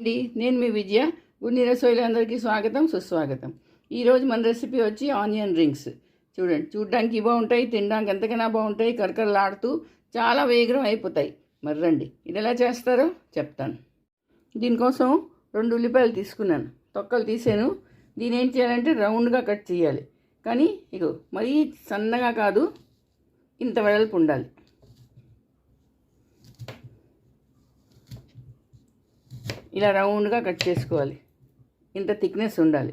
అండి, నేను మీ విజయ. గున్ని రసోయిలందరికీ స్వాగతం, సుస్వాగతం. ఈరోజు మన రెసిపీ వచ్చి ఆనియన్ రింగ్స్. చూడండి, చూడడానికి బాగుంటాయి, తినడానికి ఎంతకైనా బాగుంటాయి, కరకరలాడుతూ చాలా వేగరం అయిపోతాయి. మరి రండి, ఇది ఎలా చేస్తారో చెప్తాను. దీనికోసం 2 ఉల్లిపాయలు తీసుకున్నాను, తొక్కలు తీసాను. దీని ఏం చేయాలంటే రౌండ్గా కట్ చేయాలి. కానీ ఇగో మరీ సన్నగా కాదు, ఇంత వెడల్పు ఉండాలి. ఇలా రౌండ్గా కట్ చేసుకోవాలి. ఇంత థిక్నెస్ ఉండాలి.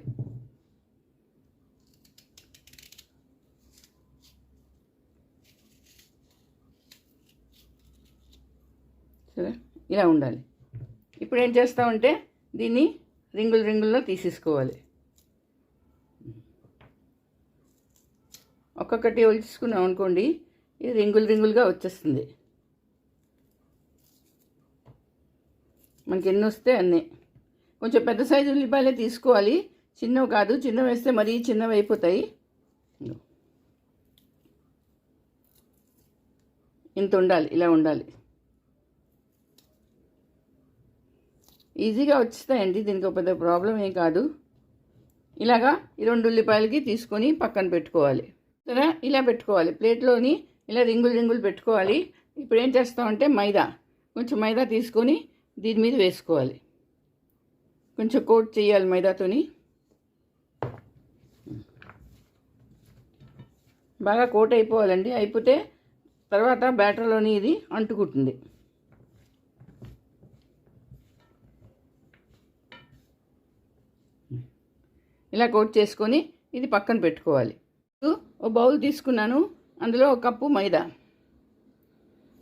సరే, ఇలా ఉండాలి. ఇప్పుడు ఏం చేస్తామంటే దీన్ని రింగుల్లో తీసేసుకోవాలి. ఒక్కొక్కటి ఒలిచుకున్నాం అనుకోండి, ఇది రింగులుగా వచ్చేస్తుంది. మనకి ఎన్ని వస్తే అన్నీ. కొంచెం పెద్ద సైజు ఉల్లిపాయలే తీసుకోవాలి, చిన్నవి కాదు. చిన్నవి వేస్తే మరీ చిన్నవి అయిపోతాయి. ఇంత ఉండాలి, ఇలా ఉండాలి. ఈజీగా వచ్చేస్తాయండి, దీనికి పెద్ద ప్రాబ్లం ఏం కాదు. ఇలాగా ఈ 2 ఉల్లిపాయలకి తీసుకొని పక్కన పెట్టుకోవాలి. సరే, ఇలా పెట్టుకోవాలి. ప్లేట్లోని ఇలా రింగులు పెట్టుకోవాలి. ఇప్పుడు ఏం చేస్తామంటే కొంచెం మైదా తీసుకొని దీని మీద వేసుకోవాలి. కొంచెం కోట్ చేయాలి మైదాతోని. బాగా కోట్ అయిపోవాలండి. అయిపోతే తర్వాత బ్యాటర్లోని ఇది అంటుకుంటుంది. ఇలా కోట్ చేసుకొని ఇది పక్కన పెట్టుకోవాలి. ఒక బౌల్ తీసుకున్నాను, అందులో 1 కప్పు మైదా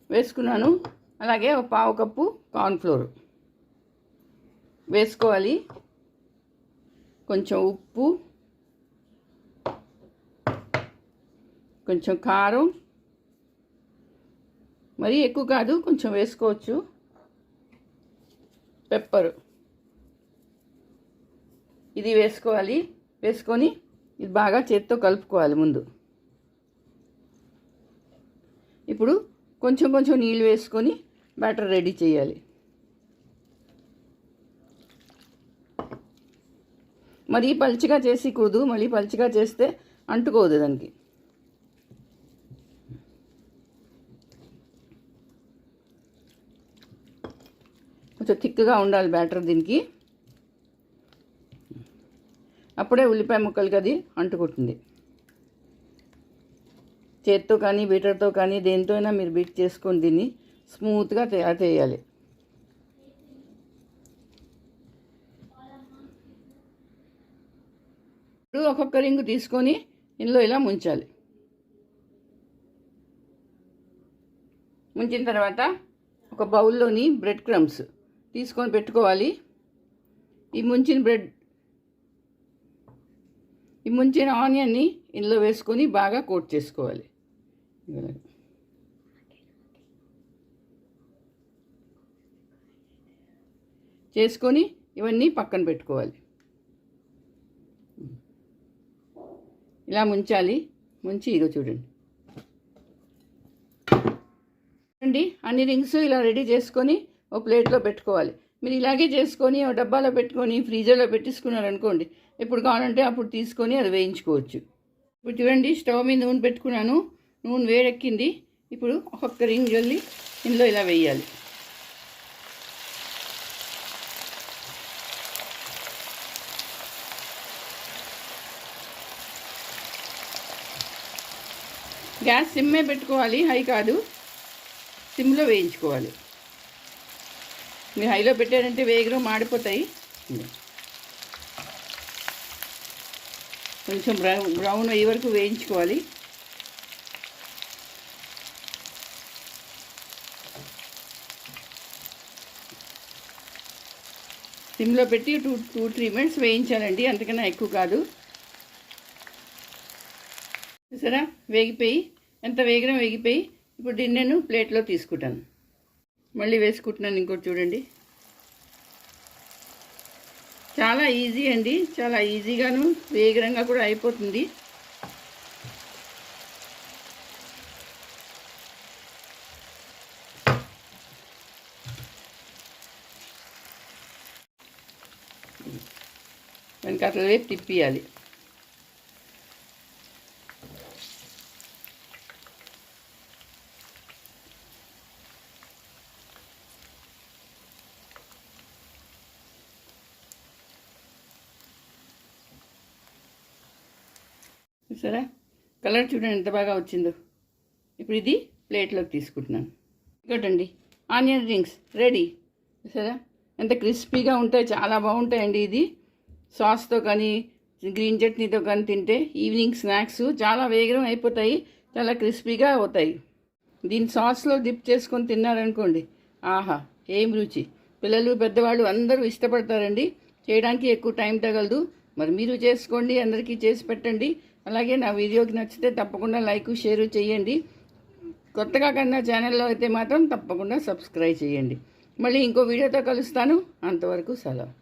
వేసుకున్నాను. అలాగే 1/4 కప్పు కార్న్ఫ్లోర్ వేసుకోవాలి. కొంచెం ఉప్పు, కొంచెం కారం, మరీ ఎక్కువ కాదు, కొంచెం వేసుకోవచ్చు. పెప్పరు ఇది వేసుకోవాలి. వేసుకొని ఇది బాగా చేత్తో కలుపుకోవాలి ముందు. ఇప్పుడు కొంచెం నీళ్ళు వేసుకొని బ్యాటర్ రెడీ చేయాలి. మరీ పలుచగా చేసి కూడదు, మళ్ళీ పలుచగా చేస్తే అంటుకోదు దానికి. కొంచెం థిక్గా ఉండాలి బ్యాటర్ దీనికి. అప్పుడే ఉల్లిపాయ ముక్కలకి అది అంటుకుంటుంది. చేత్తో కానీ బీటర్తో కానీ దేంతో అయినా మీరు బీట్ చేసుకొని దీన్ని స్మూత్గా తయారు చేయాలి. ఇప్పుడు ఒక్కొక్క రింగు తీసుకొని ఇందులో ఇలా ముంచాలి. ముంచిన తర్వాత ఒక బౌల్లోని బ్రెడ్ క్రమ్స్ తీసుకొని పెట్టుకోవాలి. ఈ ముంచిన ఆనియన్ని ఇందులో వేసుకొని బాగా కోట్ చేసుకోవాలి. చేసుకొని ఇవన్నీ పక్కన పెట్టుకోవాలి. ఇలా ముంచాలి. ముంచి ఇగో చూడండి అన్ని రింగ్స్ ఇలా రెడీ చేసుకొని ఒక ప్లేట్లో పెట్టుకోవాలి. మీరు ఇలాగే చేసుకొని ఒక డబ్బాలో పెట్టుకొని ఫ్రీజర్లో పెట్టేసుకున్నారనుకోండి, ఎప్పుడు కావాలంటే అప్పుడు తీసుకొని అది వేయించుకోవచ్చు. ఇప్పుడు చూడండి, స్టవ్ మీద నూనె పెట్టుకున్నాను. నూనె వేడెక్కింది. ఇప్పుడు ఒక్కొక్క రింగ్ జల్లి ఇందులో ఇలా వేయాలి. గ్యాస్ సిమ్మే పెట్టుకోవాలి, హై కాదు. సిమ్లో వేయించుకోవాలి. మీరు హైలో పెట్టారంటే వేగరం మాడిపోతాయి. కొంచెం బ్రౌన్ అయ్యే వరకు వేయించుకోవాలి. సిమ్లో పెట్టి 2-3 మినిట్స్ వేయించాలండి, అంతకన్నా ఎక్కువ కాదు. చూసారా, వేగిపోయి ఎంత వేగరం వేగిపోయి. ఇప్పుడు దీన్ని నేను ప్లేట్లో తీసుకుంటాను. మళ్ళీ వేసుకుంటున్నాను. ఇంకోటి చూడండి, చాలా ఈజీ అండి, చాలా ఈజీగాను వేగరంగా కూడా అయిపోతుంది. వెనకాతల వైపు తిప్పియాలి. చూసారా, కలర్ చూడండి ఎంత బాగా వచ్చిందో. ఇప్పుడు ఇది ప్లేట్లోకి తీసుకుంటున్నాను. ఇంకోటండి, ఆనియన్ రింగ్స్ రెడీ. చూసారా ఎంత క్రిస్పీగా ఉంటాయి, చాలా బాగుంటాయండి. ఇది సాస్తో కానీ గ్రీన్ చట్నీతో కానీ తింటే ఈవినింగ్ స్నాక్స్ చాలా వేగం అయిపోతాయి, చాలా క్రిస్పీగా అవుతాయి. దీని సాస్లో డిప్ చేసుకొని తిన్నారనుకోండి, ఆహా ఏం రుచి. పిల్లలు పెద్దవాళ్ళు అందరూ ఇష్టపడతారండి. చేయడానికి ఎక్కువ టైం తగలదు. మరి మీరు చేసుకోండి, అందరికీ చేసి పెట్టండి. అలాగే నా వీడియోకి నచ్చితే తప్పకుండా లైక్ షేర్ చేయండి. కొత్తగా కన్నా ఛానల్లో అయితే మాత్రం తప్పకుండా సబ్స్క్రైబ్ చేయండి. మళ్ళీ ఇంకో వీడియోతో కలుస్తాను. అంతవరకు సెలవు.